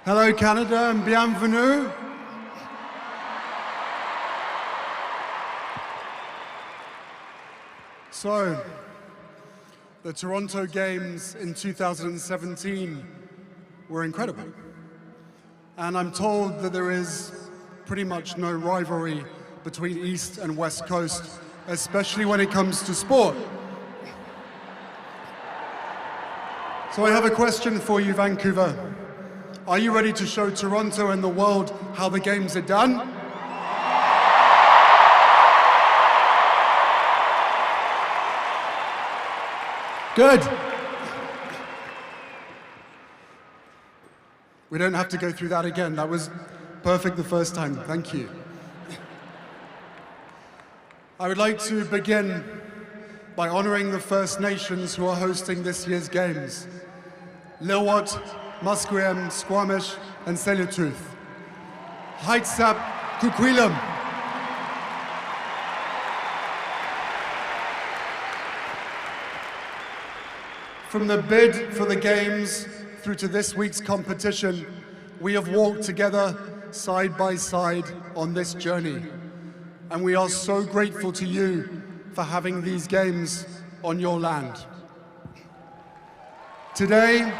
Hello, Canada, and bienvenue. So, the Toronto Games in 2017 were incredible. And I'm told that there is pretty much no rivalry between East and West Coast, especially when it comes to sport. So I have a question for you, Vancouver. Are you ready to show Toronto and the world how the games are done? Good. We don't have to go through that again. That was perfect the first time. Thank you. I would like to begin by honoring the First Nations who are hosting this year's games. Lil'wat, Musqueam, Squamish, and Tsleil-Waututh. Heitsap, Kukwilum. From the bid for the Games through to this week's competition, we have walked together side by side on this journey. And we are so grateful to you for having these Games on your land. Today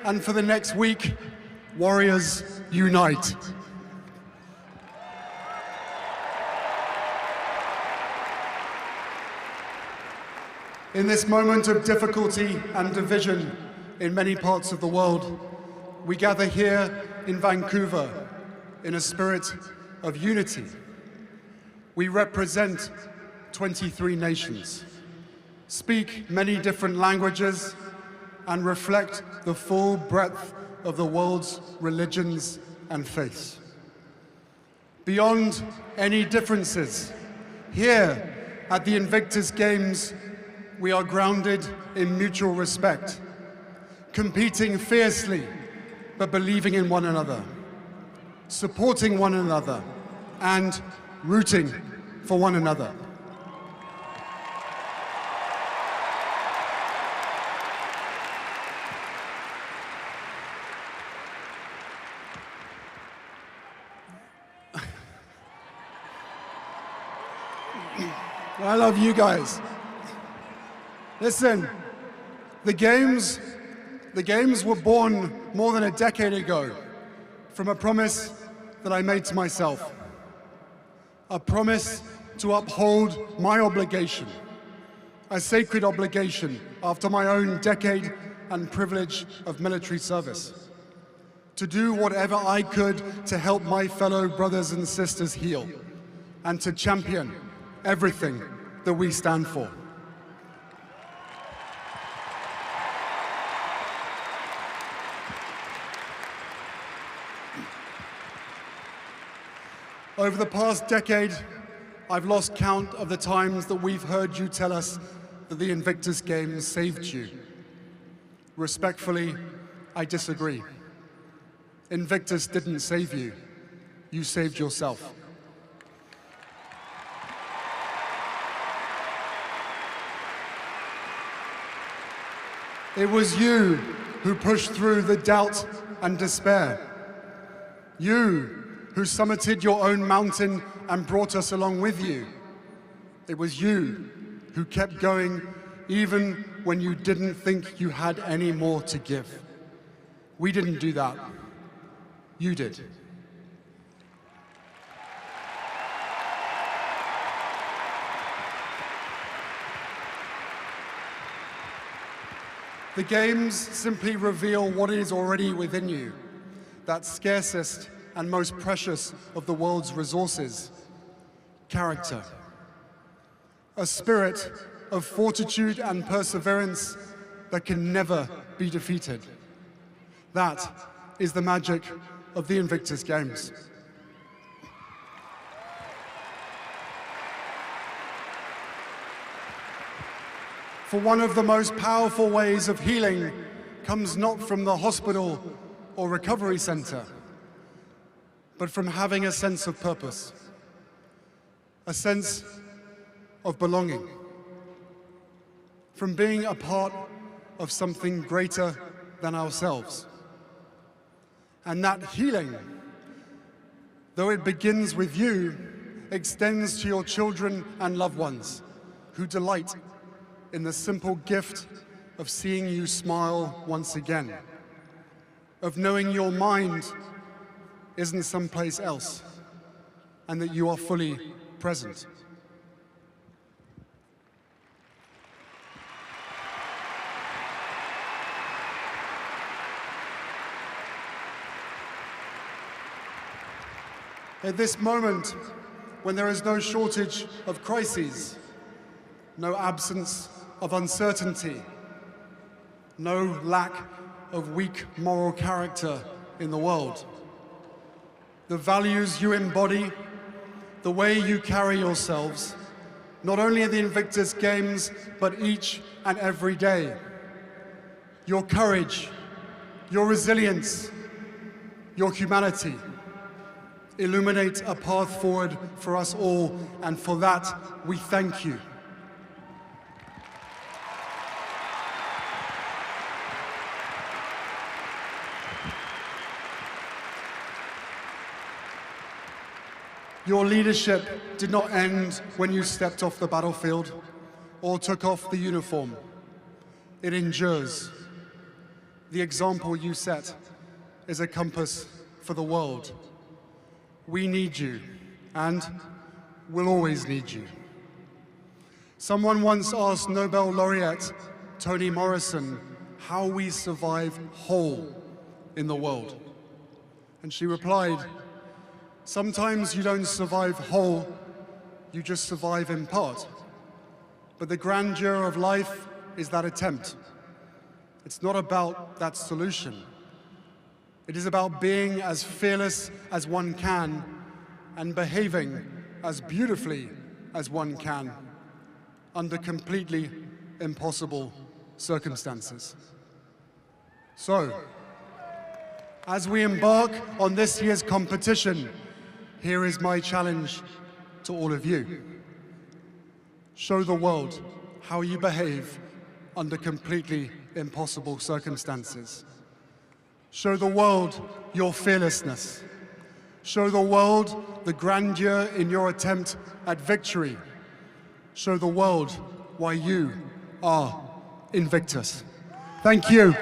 and for the next week, Warriors unite. In this moment of difficulty and division in many parts of the world, we gather here in Vancouver in a spirit of unity. We represent 23 nations, speak many different languages, and reflect the full breadth of the world's religions and faiths. Beyond any differences, here at the Invictus Games, we are grounded in mutual respect, competing fiercely, but believing in one another, supporting one another, and rooting for one another. I love you guys. Listen, the games were born more than a decade ago from a promise that I made to myself. A promise to uphold my obligation, a sacred obligation after my own decade and privilege of military service. To do whatever I could to help my fellow brothers and sisters heal, and to champion everything that we stand for. Over the past decade, I've lost count of the times that we've heard you tell us that the Invictus Games saved you. Respectfully, I disagree. Invictus didn't save you. You saved yourself. It was you who pushed through the doubt and despair. You who summited your own mountain and brought us along with you. It was you who kept going even when you didn't think you had any more to give. We didn't do that. You did. The Games simply reveal what is already within you, that scarcest and most precious of the world's resources, character. A spirit of fortitude and perseverance that can never be defeated. That is the magic of the Invictus Games. For one of the most powerful ways of healing comes not from the hospital or recovery center, but from having a sense of purpose, a sense of belonging, from being a part of something greater than ourselves. And that healing, though it begins with you, extends to your children and loved ones who delight in the simple gift of seeing you smile once again, of knowing your mind isn't someplace else, and that you are fully present. At this moment, when there is no shortage of crises, no absence of uncertainty, no lack of weak moral character in the world, the values you embody, the way you carry yourselves, not only at the Invictus Games, but each and every day, your courage, your resilience, your humanity, illuminate a path forward for us all, and for that, we thank you. Your leadership did not end when you stepped off the battlefield or took off the uniform. It endures. The example you set is a compass for the world. We need you, and we'll always need you. Someone once asked Nobel laureate Toni Morrison how we survive whole in the world. And she replied, "Sometimes you don't survive whole, you just survive in part. But the grandeur of life is that attempt. It's not about that solution. It is about being as fearless as one can and behaving as beautifully as one can under completely impossible circumstances." So, as we embark on this year's competition, here is my challenge to all of you. Show the world how you behave under completely impossible circumstances. Show the world your fearlessness. Show the world the grandeur in your attempt at victory. Show the world why you are Invictus. Thank you.